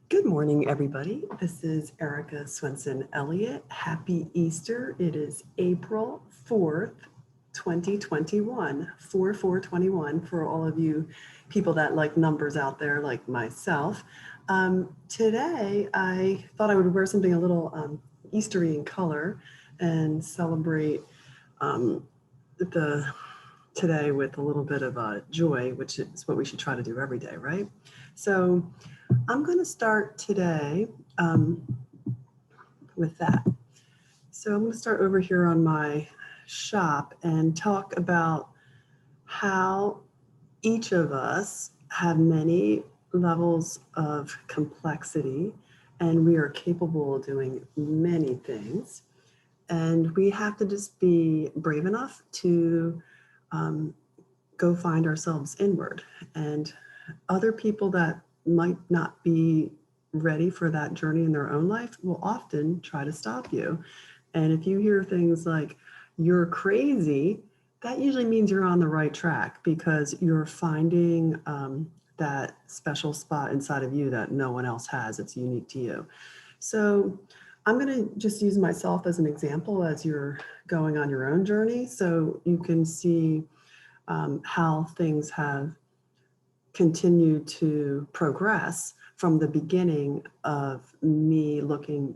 Good morning, everybody. This is Erica Swenson Elliott. Happy Easter. It is April 4th, 2021, 4/4/21 for all of you people that like numbers out there like myself. Today, I thought I would wear something a little Eastery in color and celebrate the today with a little bit of joy, which is what we should try to do every day, right? So I'm going to start today with that. So I'm going to start over here on my shop and talk about how each of us have many levels of complexity and we are capable of doing many things. And we have to just be brave enough to go find ourselves inward. And other people that might not be ready for that journey in their own life will often try to stop you. And if you hear things like, you're crazy, that usually means you're on the right track because you're finding that special spot inside of you that no one else has. It's unique to you. So I'm going to just use myself as an example as you're going on your own journey so you can see how things have continued to progress from the beginning of me looking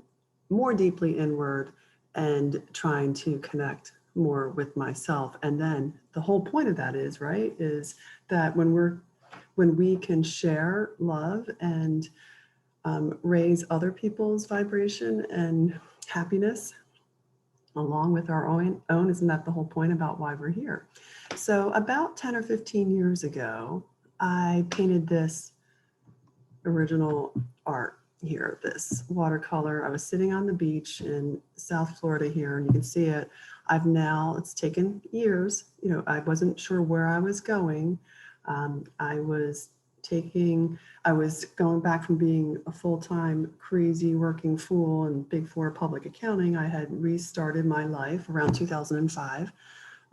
more deeply inward and trying to connect more with myself. And then the whole point of that is, right, is that when we can share love and raise other people's vibration and happiness along with our own, isn't that the whole point about why we're here? So about 10 or 15 years ago, I painted this original art here, this watercolor. I was sitting on the beach in South Florida here, and you can see it. It's taken years. I wasn't sure where I was going. I was going back from being a full-time crazy working fool in Big Four public accounting. I had restarted my life around 2005.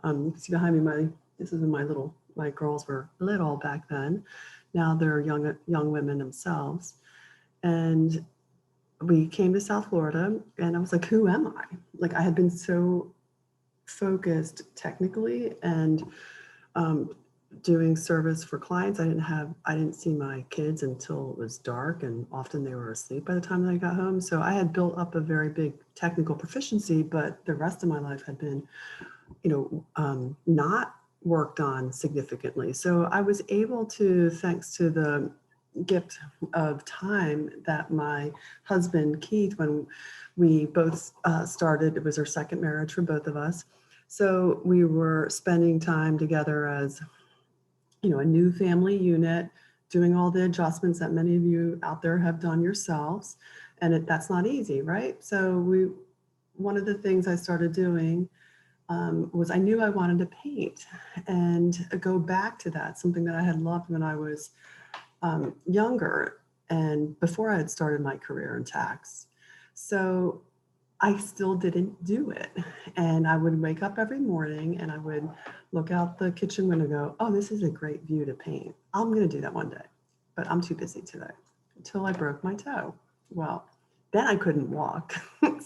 You can see behind me, this is when my girls were little back then. Now they're young women themselves. And we came to South Florida and I was like, who am I? Like I had been so focused technically and doing service for clients. I didn't see my kids until it was dark and often they were asleep by the time that I got home. So I had built up a very big technical proficiency, but the rest of my life had been, not worked on significantly. So I was able to, thanks to the gift of time that my husband, Keith, when we both started, it was our second marriage for both of us. So we were spending time together as a new family unit, doing all the adjustments that many of you out there have done yourselves. And that's not easy, right? So one of the things I started doing was I knew I wanted to paint and go back to that, something that I had loved when I was younger and before I had started my career in tax. So I still didn't do it. And I would wake up every morning and I would look out the kitchen window and go, oh, this is a great view to paint. I'm going to do that one day, but I'm too busy today, until I broke my toe. Well, then I couldn't walk.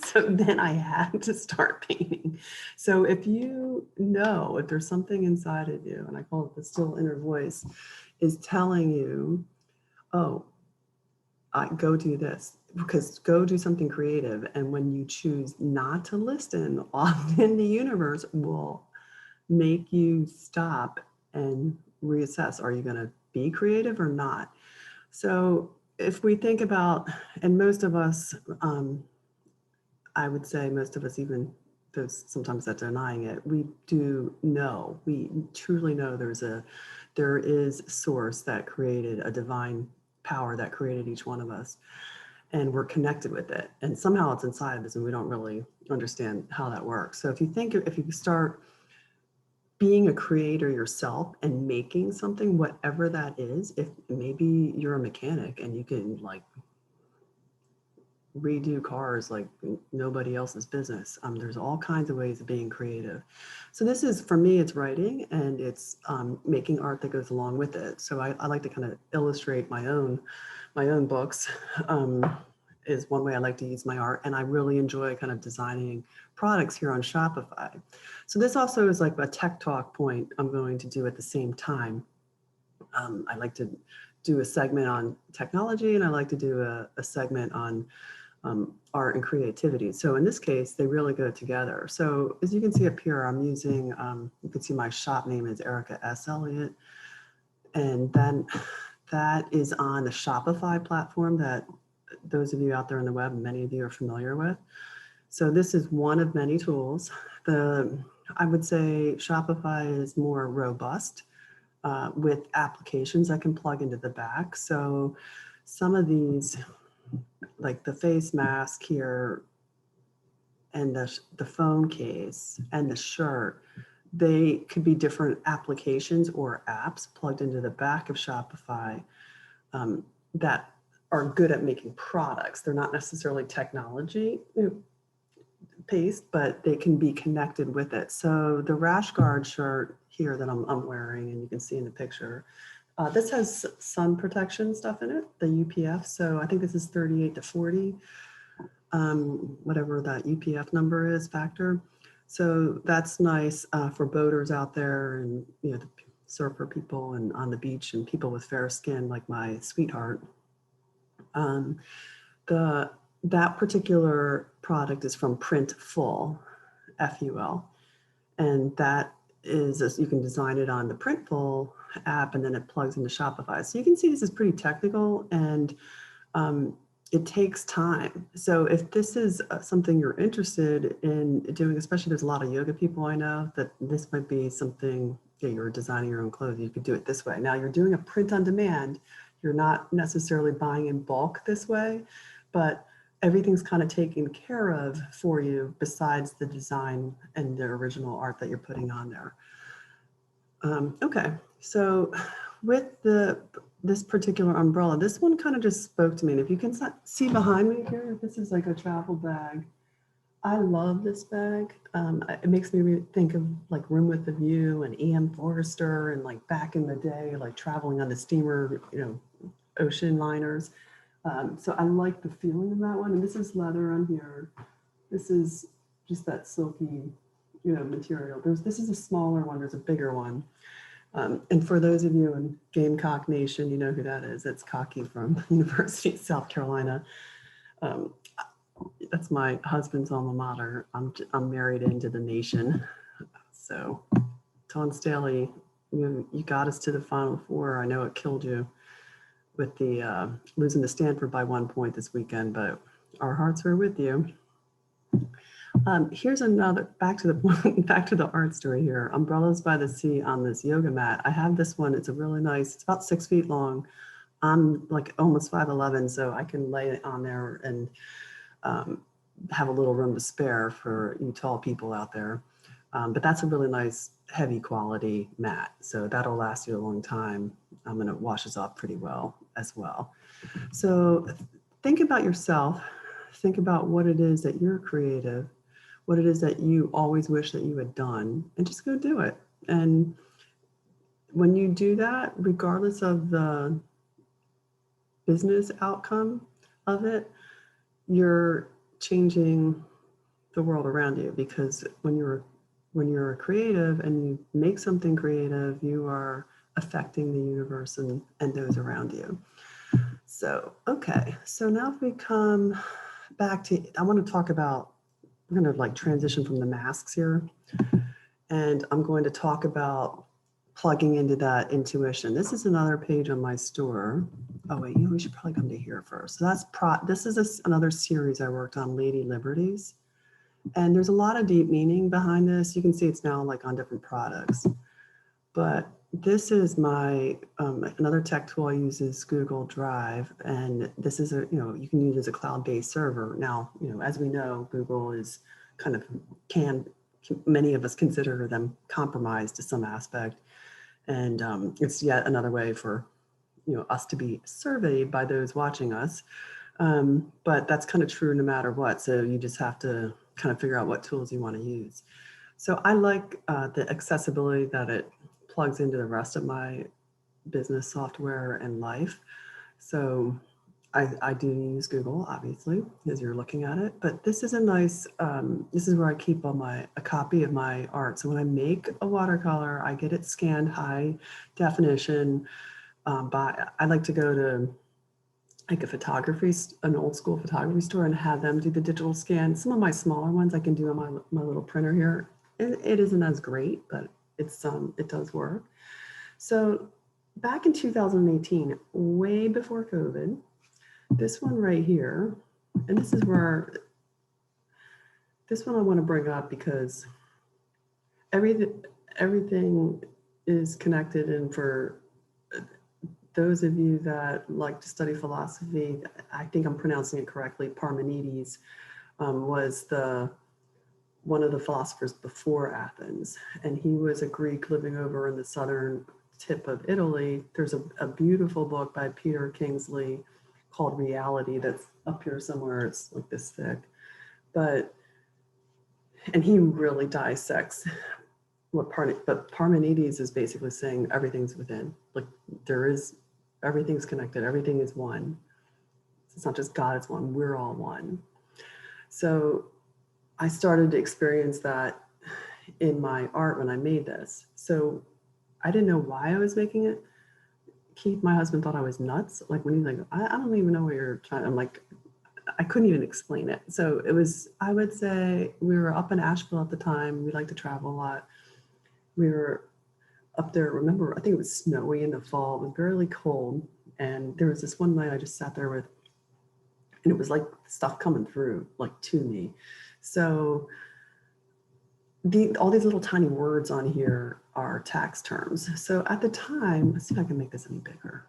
So then I had to start painting. So if there's something inside of you, and I call it the still inner voice, is telling you, oh, go do this, because go do something creative. And when you choose not to listen, often the universe will make you stop and reassess. Are you going to be creative or not? So if we think about, and most of us, I would say most of us, even those sometimes that denying it, we truly know there is source that created a divine power that created each one of us, and we're connected with it. And somehow it's inside of us and we don't really understand how that works. So if you start being a creator yourself and making something, whatever that is, if maybe you're a mechanic and you can redo cars like nobody else's business. There's all kinds of ways of being creative. So this is, for me, it's writing, and it's making art that goes along with it. So I like to kind of illustrate my own books, is one way I like to use my art. And I really enjoy kind of designing products here on Shopify. So this also is like a tech talk point I'm going to do at the same time. I like to do a segment on technology, and I like to do a segment on art and creativity. So in this case, they really go together. So as you can see up here, I'm using, you can see my shop name is Erica S. Elliott. And then that is on the Shopify platform that those of you out there on the web, many of you are familiar with. So this is one of many tools. I would say Shopify is more robust with applications I can plug into the back. So some of these, like the face mask here and the phone case and the shirt, they could be different applications or apps plugged into the back of Shopify that are good at making products. They're not necessarily technology based, but they can be connected with it. So the rash guard shirt here that I'm wearing, and you can see in the picture, this has sun protection stuff in it, the UPF. So I think this is 38 to 40, whatever that UPF number is, factor. So that's nice for boaters out there, and the surfer people and on the beach, and people with fair skin like my sweetheart. That particular product is from Printful, F-U-L, and that is, you can design it on the Printful app, and then it plugs into Shopify. So you can see this is pretty technical, and it takes time. So if this is something you're interested in doing, especially there's a lot of yoga people I know, that this might be something, you're designing your own clothes, you could do it this way. Now you're doing a print on demand. You're not necessarily buying in bulk this way, but everything's kind of taken care of for you besides the design and the original art that you're putting on there. Okay, so with this particular umbrella, this one kind of just spoke to me. And if you can see behind me here, this is like a travel bag. I love this bag. It makes me think of like Room with a View and E.M. Forrester, and like back in the day, like traveling on the steamer, ocean liners. So I like the feeling of that one. And this is leather on here. This is just that silky, material. This is a smaller one. There's a bigger one. And for those of you in Gamecock Nation, you know who that is. That's Cocky from University of South Carolina. That's my husband's alma mater. I'm married into the nation. So, Tom Staley, you got us to the Final Four. I know it killed you with the losing to Stanford by 1 point this weekend, but our hearts are with you. Here's another, back to the art story here. Umbrellas by the Sea on this yoga mat. I have this one. It's a really nice, it's about 6 feet long. I'm like almost 5'11", so I can lay it on there and have a little room to spare for you tall people out there. But that's a really nice, heavy quality mat. So that'll last you a long time. And it washes off pretty well as well. So think about yourself. Think about what it is that you're creative, what it is that you always wish that you had done, and just go do it. And when you do that, regardless of the business outcome of it, you're changing the world around you, because when you're a creative and you make something creative, you are affecting the universe and those around you. So, okay. So now if we come back to, I want to talk about, we're going to like transition from the masks here. And I'm going to talk about plugging into that intuition. This is another page on my store. Oh wait, we should probably come to here first. So this is another series I worked on, Lady Liberties. And there's a lot of deep meaning behind this. You can see it's now like on different products. But this is my, another tech tool I use is Google Drive. And this is you can use it as a cloud-based server. Now, as we know, Google is kind of, many of us consider them compromised to some aspect. And it's yet another way for us to be surveyed by those watching us. But that's kind of true no matter what. So you just have to kind of figure out what tools you want to use. So I like the accessibility that it plugs into the rest of my business software and life. So I do use Google, obviously, as you're looking at it, but this is a nice, this is where I keep a copy of my art. So when I make a watercolor, I get it scanned high definition. I like to go to like an old school photography store and have them do the digital scan. Some of my smaller ones I can do on my little printer here. It isn't as great, but it does work. So back in 2018, way before COVID, this one right here, and this one I want to bring up because everything is connected. And for those of you that like to study philosophy, I think I'm pronouncing it correctly, Parmenides was one of the philosophers before Athens, and he was a Greek living over in the southern tip of Italy. There's a beautiful book by Peter Kingsley called Reality that's up here somewhere. It's like this thick, and he really dissects but Parmenides is basically saying everything's within. Like everything's connected, everything is one. It's not just God, it's one, we're all one. So I started to experience that in my art when I made this. So I didn't know why I was making it. Keith, my husband, thought I was nuts. Like when he's like, I don't even know what you're trying. I'm like, I couldn't even explain it. So it was, I would say we were up in Asheville at the time. We like to travel a lot. We were up there, remember, I think it was snowy in the fall. It was really cold. And there was this one night I just sat there with, and it was like stuff coming through, like to me. So all these little tiny words on here are tax terms. So at the time, let's see if I can make this any bigger.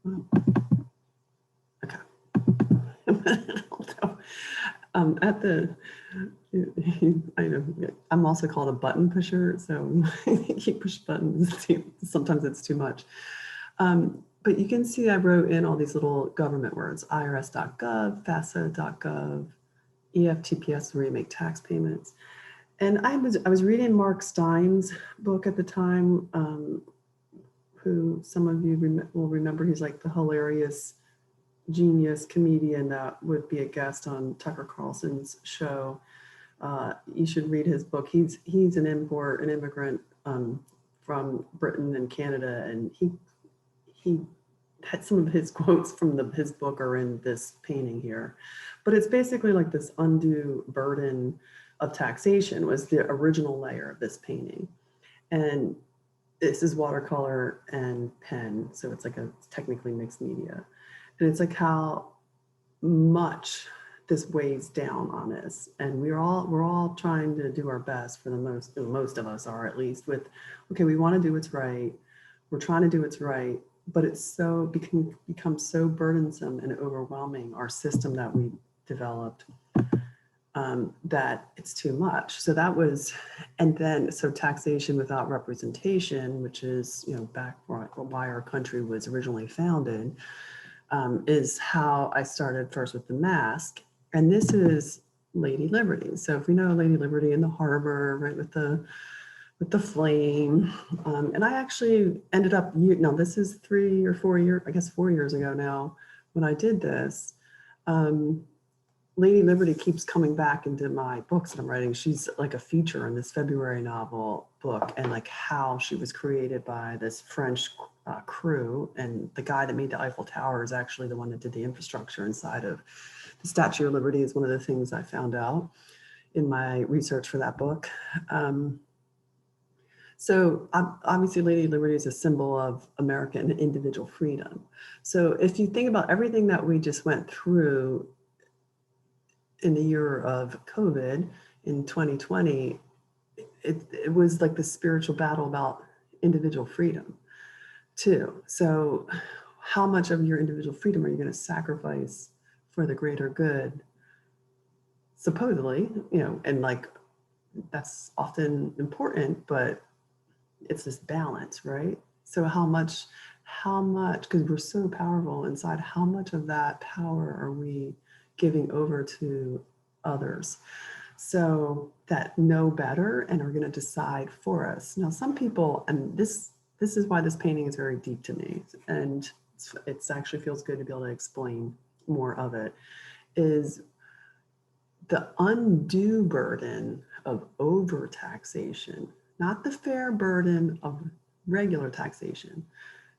Oh. Okay. I know, I'm also called a button pusher, so you push buttons, sometimes it's too much. But you can see I wrote in all these little government words, irs.gov, fasa.gov, EFTPS, where you make tax payments. And I was reading Mark Stein's book at the time, who some of you will remember. He's like the hilarious genius comedian that would be a guest on Tucker Carlson's show. You should read his book. He's an immigrant from Britain and Canada, and he had some of his quotes from his book are in this painting here. But it's basically like this undue burden of taxation was the original layer of this painting. And this is watercolor and pen, so it's like technically mixed media. And it's like how much this weighs down on us. And we're all trying to do our best, for most of us are, at least, with, okay, we want to do what's right. We're trying to do what's right, but it's become so burdensome and overwhelming, our system that we developed, that it's too much. So so taxation without representation, which is, back why our country was originally founded, is how I started first with the mask. And this is Lady Liberty. So if we know Lady Liberty in the harbor, right, with the flame. And I actually ended up, this is 3 or 4 years, I guess 4 years ago now, when I did this. Lady Liberty keeps coming back into my books that I'm writing. She's like a feature in this February novel book, and like how she was created by this French crew. And the guy that made the Eiffel Tower is actually the one that did the infrastructure inside of the Statue of Liberty, is one of the things I found out in my research for that book. So obviously Lady Liberty is a symbol of American individual freedom. So if you think about everything that we just went through in the year of COVID in 2020, it was like the spiritual battle about individual freedom too. So how much of your individual freedom are you going to sacrifice for the greater good? Supposedly, and like that's often important, but it's this balance, right? So how much how much, because we're so powerful inside, how much of that power are we giving over to others? So that know better and are going to decide for us. Now, some people, and this is why this painting is very deep to me, and it's actually feels good to be able to explain more of it, is the undue burden of overtaxation, not the fair burden of regular taxation,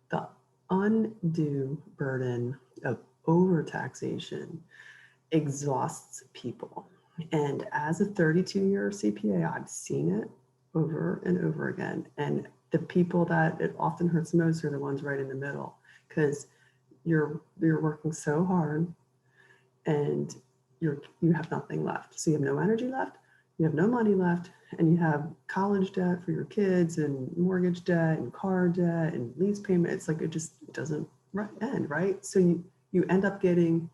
the undue burden of overtaxation exhausts people. And as a 32-year CPA, I've seen it over and over again. And the people that it often hurts most are the ones right in the middle, because you're working so hard and you have nothing left. So you have no energy left, you have no money left, and you have college debt for your kids and mortgage debt and car debt and lease payment. It's like it just doesn't end, right? So you end up getting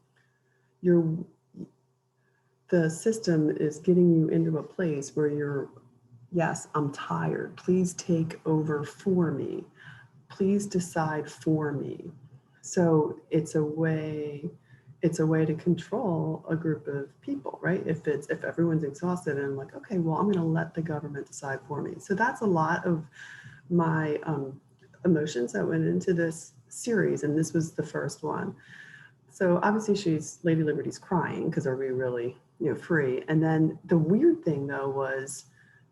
the system is getting you into a place where you're, yes, I'm tired. Please take over for me. Please decide for me. So it's a way to control a group of people, right? If everyone's exhausted and I'm like, okay, well, I'm going to let the government decide for me. So that's a lot of my emotions that went into this series, and this was the first one. So obviously Lady Liberty's crying because are we really, free? And then the weird thing though was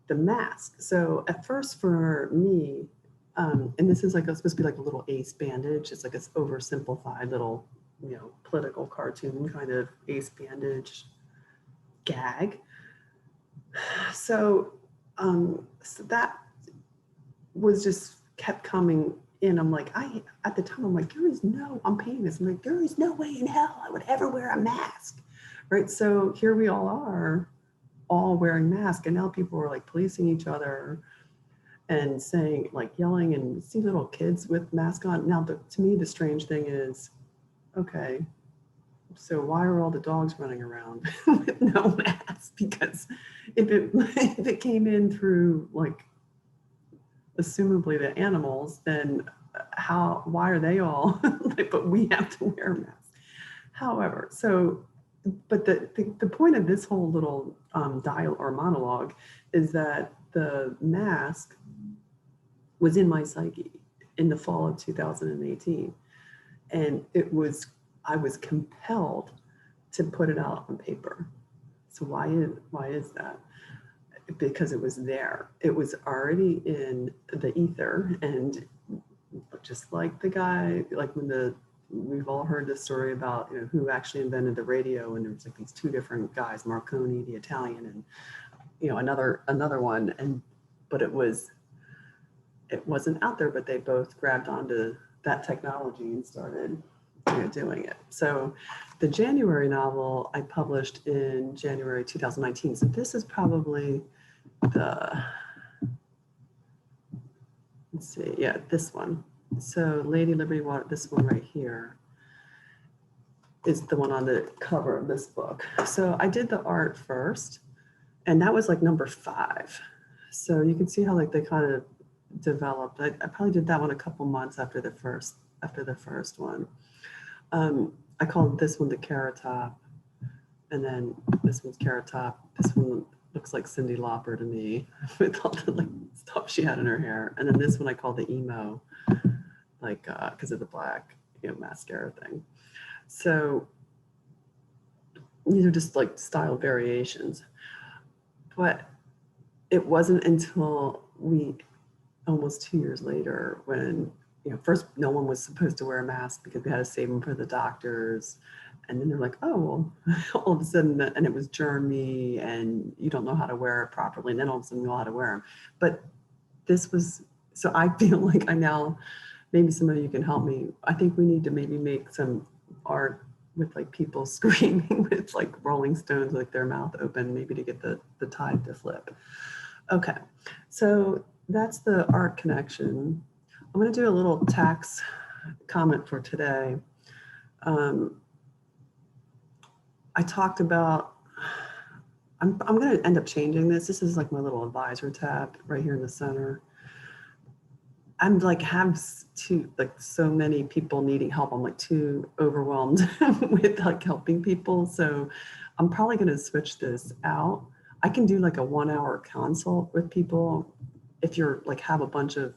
the mask. So at first for me, and this is like supposed to be like a little ace bandage. It's like this oversimplified little, political cartoon kind of ace bandage gag. So, so that was just kept coming in. I'm like, at the time, I'm like, I'm painting this. I'm like, there is no way in hell I would ever wear a mask, right? So here we all are, all wearing masks, and now people are like policing each other and saying, like yelling, and see little kids with masks on. Now, to me, the strange thing is, okay, so why are all the dogs running around with no mask? Because if it came in through like assumably the animals, then why are they all like, but we have to wear masks. However, but the point of this whole little dial or monologue is that the mask was in my psyche in the fall of 2018. And I was compelled to put it out on paper. So why is that? Because it was there. It was already in the ether. And just like the guy, like we've all heard this story about, who actually invented the radio. And there was like these two different guys, Marconi, the Italian, and, another one. But it wasn't out there, but they both grabbed onto that technology and started doing it. So the January novel I published in January 2019. So this is probably this one. So Lady Liberty Water, this one right here is the one on the cover of this book. So I did the art first, and that was like number 5. So you can see how like they kind of developed. I probably did that one a couple months after the first one. I called this one the Carrot Top, and then this one's Carrot Top. This one looks like Cyndi Lauper to me with all the like stuff she had in her hair. And then this one I called the emo, like because of the black mascara thing. So these are just like style variations. But it wasn't until almost 2 years later when, first no one was supposed to wear a mask because we had to save them for the doctors. And then they're like, oh, well, all of a sudden, and it was germy and you don't know how to wear it properly. And then all of a sudden we know how to wear them. But so I feel like maybe some of you can help me. I think we need to maybe make some art with like people screaming with like Rolling Stones, like their mouth open, maybe to get the tide to flip. Okay, so that's the art connection. I'm going to do a little tax comment for today. I talked about, I'm going to end up changing this. This is like my little advisor tab right here in the center. I'm like so many people needing help. I'm like too overwhelmed with like helping people. So I'm probably going to switch this out. I can do like a 1 hour consult with people if you're like have a bunch of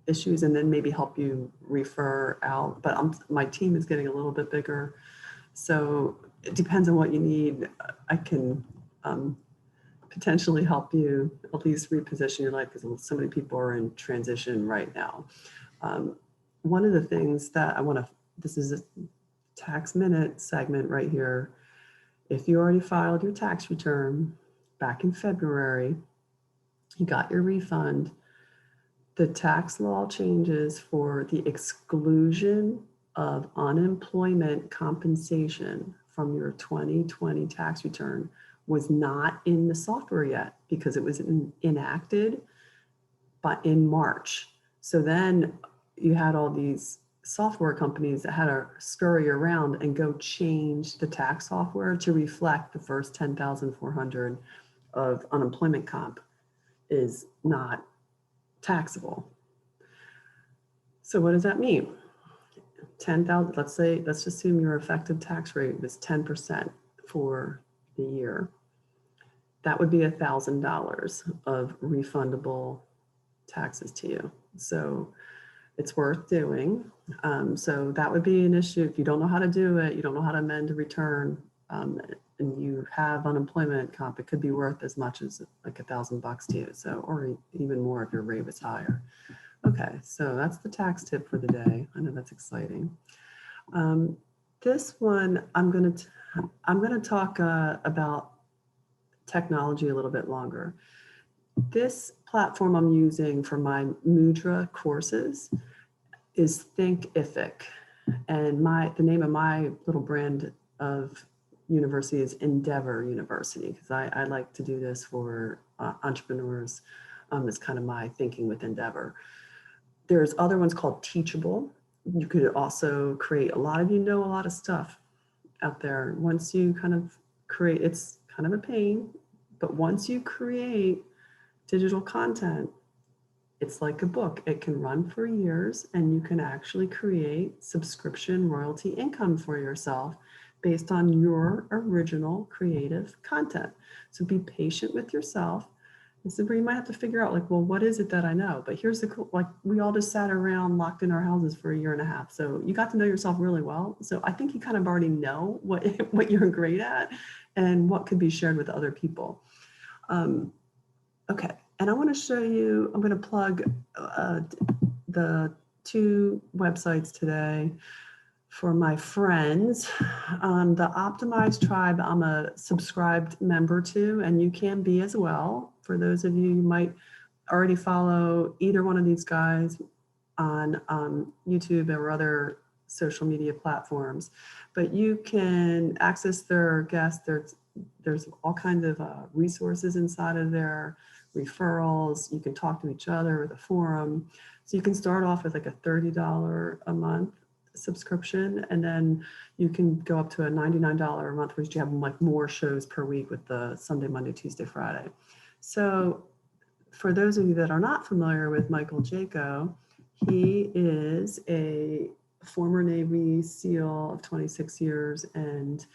issues, and then maybe help you refer out. But my team is getting a little bit bigger. So it depends on what you need. I can potentially help you at least reposition your life, because so many people are in transition right now. One of the things that this is a tax minute segment right here. If you already filed your tax return back in February, you got your refund, the tax law changes for the exclusion of unemployment compensation from your 2020 tax return was not in the software yet, because it was enacted in March. So then you had all these software companies that had to scurry around and go change the tax software to reflect the first 10,400 of unemployment comp is not taxable. So what does that mean? 10,000, let's assume your effective tax rate is 10% for the year. That would be $1,000 of refundable taxes to you. So it's worth doing. So that would be an issue if you don't know how to do it, you don't know how to amend a return, and you have unemployment comp. It could be worth as much as like $1,000 to you. So, or even more if your rate was higher. Okay, so that's the tax tip for the day. I know that's exciting. This one, I'm gonna talk about technology a little bit longer. This platform I'm using for my Mudra courses is Thinkific, and the name of my little brand of university is Endeavor University, because I like to do this for entrepreneurs. It's kind of my thinking with Endeavor. There's other ones called Teachable. You could also create, a lot of stuff out there. Once you kind of create, it's kind of a pain, but once you create digital content, it's like a book. It can run for years, and you can actually create subscription royalty income for yourself based on your original creative content. So be patient with yourself. This is where you might have to figure out, like, well, what is it that I know? But here's the cool, like, we all just sat around locked in our houses for 1.5 years. So you got to know yourself really well. So I think you kind of already know what you're great at and what could be shared with other people. Okay, and I want to show you, I'm going to plug the 2 websites today for my friends. The Optimized Tribe, I'm a subscribed member to, and you can be as well. For those of you who might already follow either one of these guys on YouTube or other social media platforms, but you can access their guests. There's all kinds of resources inside of there, referrals. You can talk to each other with a forum. So you can start off with like a $30 a month subscription, and then you can go up to a $99 a month, which you have like more shows per week with the Sunday, Monday, Tuesday, Friday. So for those of you that are not familiar with Michael Jaco, he is a former Navy SEAL of 26 years and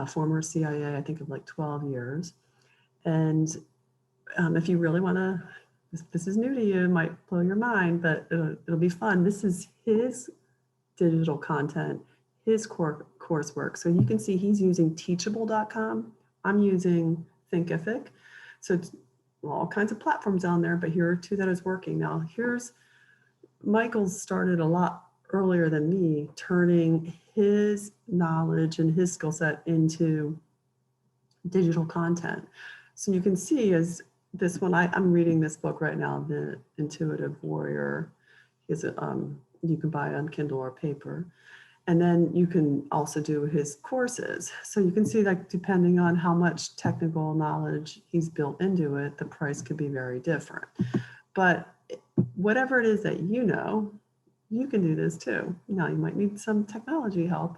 former CIA, I think, of like 12 years. And if you really want to, this is new to you, it might blow your mind, but it'll be fun. This is his digital content, his coursework. So you can see he's using teachable.com. I'm using Thinkific. So it's all kinds of platforms on there, but here are 2 that is working. Now Michael's started a lot earlier than me, turning his knowledge and his skill set into digital content. So you can see as this one, I'm reading this book right now, The Intuitive Warrior. You can buy it on Kindle or paper. And then you can also do his courses. So you can see, like, depending on how much technical knowledge he's built into it, the price could be very different. But whatever it is that you know, you can do this too. Now, you might need some technology help.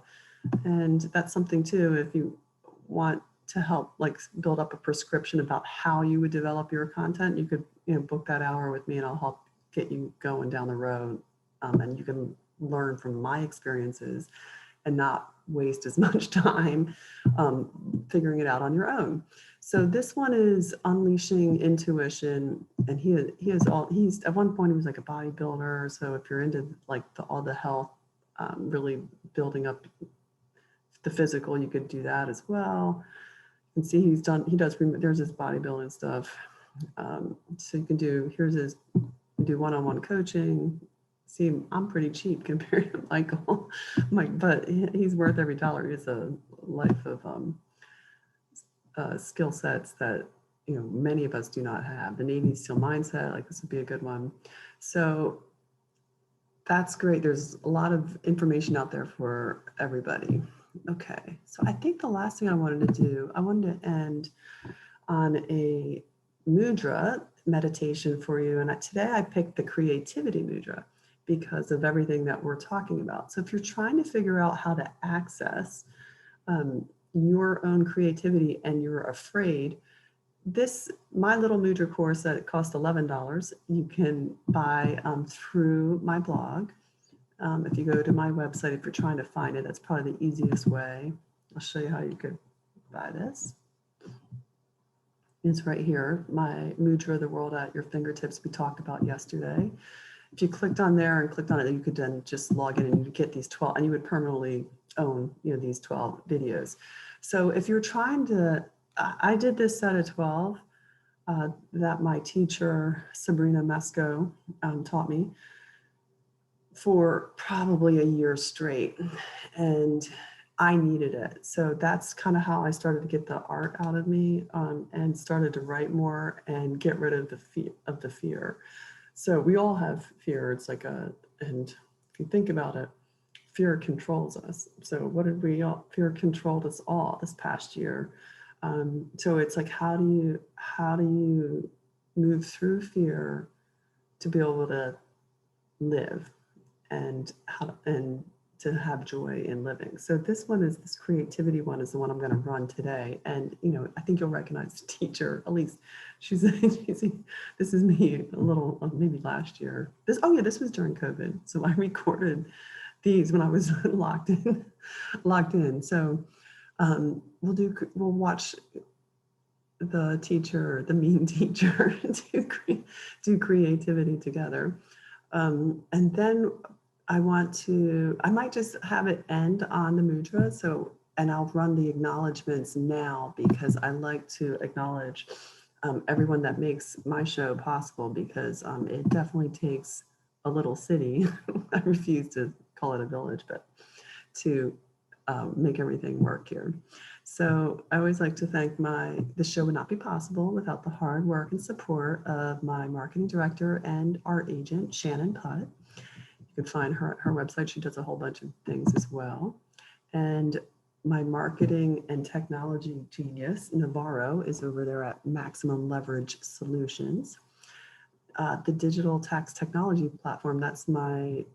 And that's something too, if you want to help, like, build up a prescription about how you would develop your content, you could, book that hour with me, and I'll help get you going down the road, and you can learn from my experiences and not waste as much time figuring it out on your own. So this one is unleashing intuition, and he's at one point he was like a bodybuilder. So if you're into like all the health, really building up the physical, you could do that as well. You can see there's his bodybuilding stuff. So you can do, do one-on-one coaching. See, I'm pretty cheap compared to Michael, but he's worth every dollar. He has a life of skill sets that many of us do not have. The Navy SEAL mindset, like this would be a good one. So that's great. There's a lot of information out there for everybody. Okay, so I think the last thing I wanted to end on a mudra meditation for you. And today I picked the creativity mudra because of everything that we're talking about. So if you're trying to figure out how to access your own creativity and you're afraid, my little mudra course that it costs $11, you can buy through my blog. If you go to my website, if you're trying to find it, that's probably the easiest way. I'll show you how you could buy this. It's right here, my mudra, the world at your fingertips we talked about yesterday. If you clicked on there and clicked on it, you could then just log in and you would get these 12, and you would permanently own these 12 videos. So if you're trying to, I did this set of 12 that my teacher, Sabrina Mesco, taught me for probably a year straight. And I needed it. So that's kind of how I started to get the art out of me and started to write more and get rid of the fear. So we all have fear. It's like and if you think about it, fear controls us. So fear controlled us all this past year. So it's like, how do you move through fear to be able to live and to have joy in living. So this creativity one is the one I'm going to run today. And, I think you'll recognize the teacher, at least this is me a little, maybe last year. This was during COVID. So I recorded these when I was locked in. So we'll watch the mean teacher do creativity together. And then I might just have it end on the mudra. And I'll run the acknowledgements now because I like to acknowledge everyone that makes my show possible, because it definitely takes a little city. I refuse to call it a village, but to make everything work here. So I always like to thank the show would not be possible without the hard work and support of my marketing director and art agent, Shannon Putt. You can find her at her website. She does a whole bunch of things as well. And my marketing and technology genius, Navarro, is over there at Maximum Leverage Solutions. The digital tax technology platform, that's my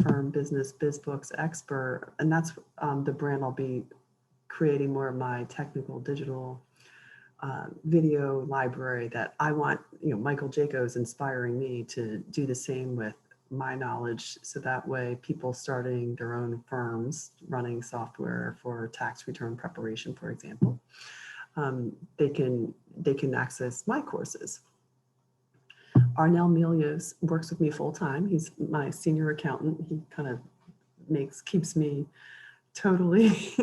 firm business, BizBooks Expert. And that's the brand I'll be creating more of my technical digital video library that I want, Michael Jacobs inspiring me to do the same with my knowledge. So that way people starting their own firms running software for tax return preparation, for example, they can access my courses. Arnell Milios works with me full time. He's my senior accountant. He kind of keeps me totally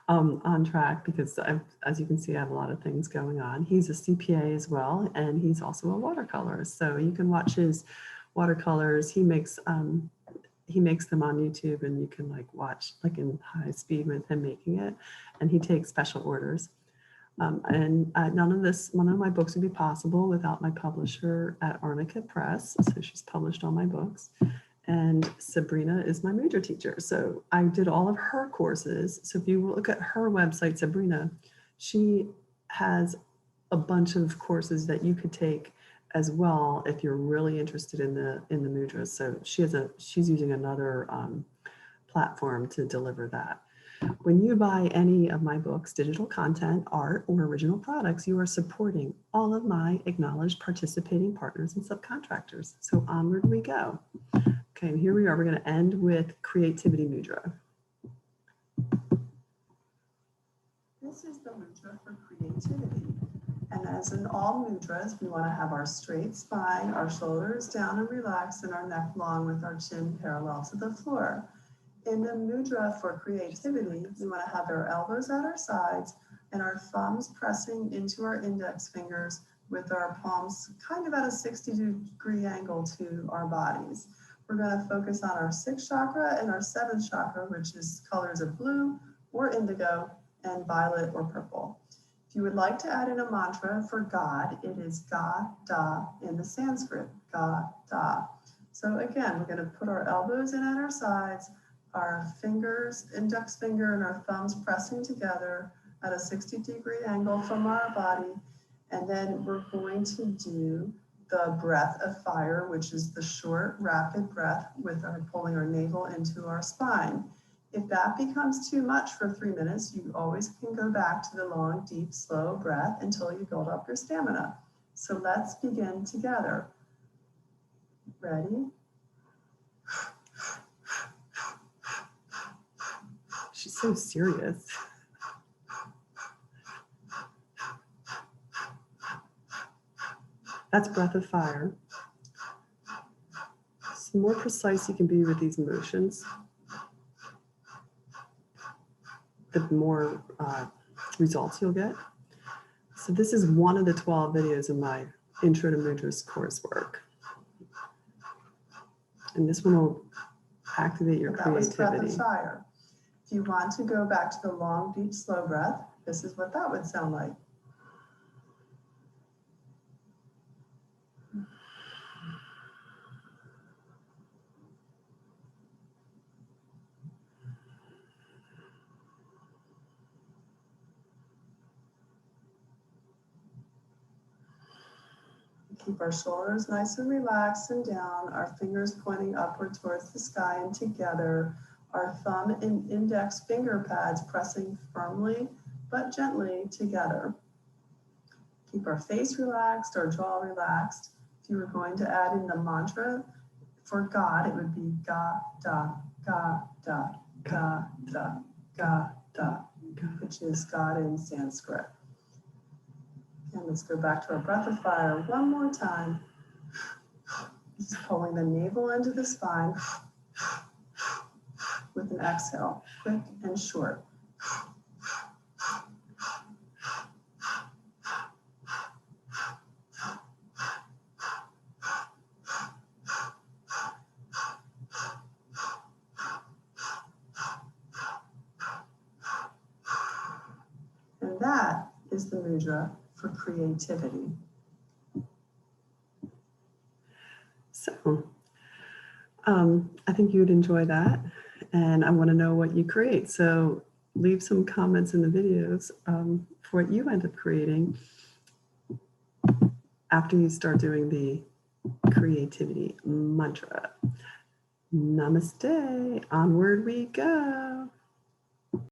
on track because as you can see, I have a lot of things going on. He's a CPA as well, and he's also a watercolorist. So you can watch his watercolors. He makes them on YouTube, and you can watch in high speed with him making it. And he takes special orders. None of my books would be possible without my publisher at Arnica Press. So she's published all my books. And Sabrina is my mudra teacher. So I did all of her courses. So if you look at her website, Sabrina, she has a bunch of courses that you could take as well if you're really interested in the mudras. So she's using another platform to deliver that. When you buy any of my books, digital content, art, or original products, you are supporting all of my acknowledged participating partners and subcontractors. So onward we go. Okay, and here we are. We're going to end with Creativity Mudra. This is the mudra for creativity. And as in all mudras, we want to have our straight spine, our shoulders down and relaxed, and our neck long with our chin parallel to the floor. In the mudra for creativity, we want to have our elbows at our sides and our thumbs pressing into our index fingers with our palms kind of at a 60-degree angle to our bodies. We're going to focus on our 6th chakra and our 7th chakra, which is colors of blue or indigo and violet or purple. If you would like to add in a mantra for God, it is Ga Da in the Sanskrit, Ga Da. So again, we're going to put our elbows in at our sides, our fingers, index finger and our thumbs pressing together at a 60-degree angle from our body. And then we're going to do the breath of fire, which is the short, rapid breath with our pulling our navel into our spine. If that becomes too much for 3 minutes, you always can go back to the long, deep, slow breath until you build up your stamina. So let's begin together. Ready? She's so serious. That's breath of fire. So the more precise you can be with these motions, the more results you'll get. So this is one of the 12 videos in my Intro to Mudras coursework. And this one will activate your creativity. That was breath of fire. If you want to go back to the long, deep, slow breath, this is what that would sound like. Keep our shoulders nice and relaxed and down, our fingers pointing upward towards the sky and together, our thumb and index finger pads pressing firmly but gently together. Keep our face relaxed, our jaw relaxed. If you were going to add in the mantra for God, it would be Ga Da, Ga Da, Ga Da, Ga Da, which is God in Sanskrit. And let's go back to our breath of fire one more time. Just pulling the navel into the spine with an exhale, quick and short. And that is the mudra for creativity. So I think you'd enjoy that, and I want to know what you create. So leave some comments in the videos for what you end up creating after you start doing the creativity mantra. Namaste. Onward we go.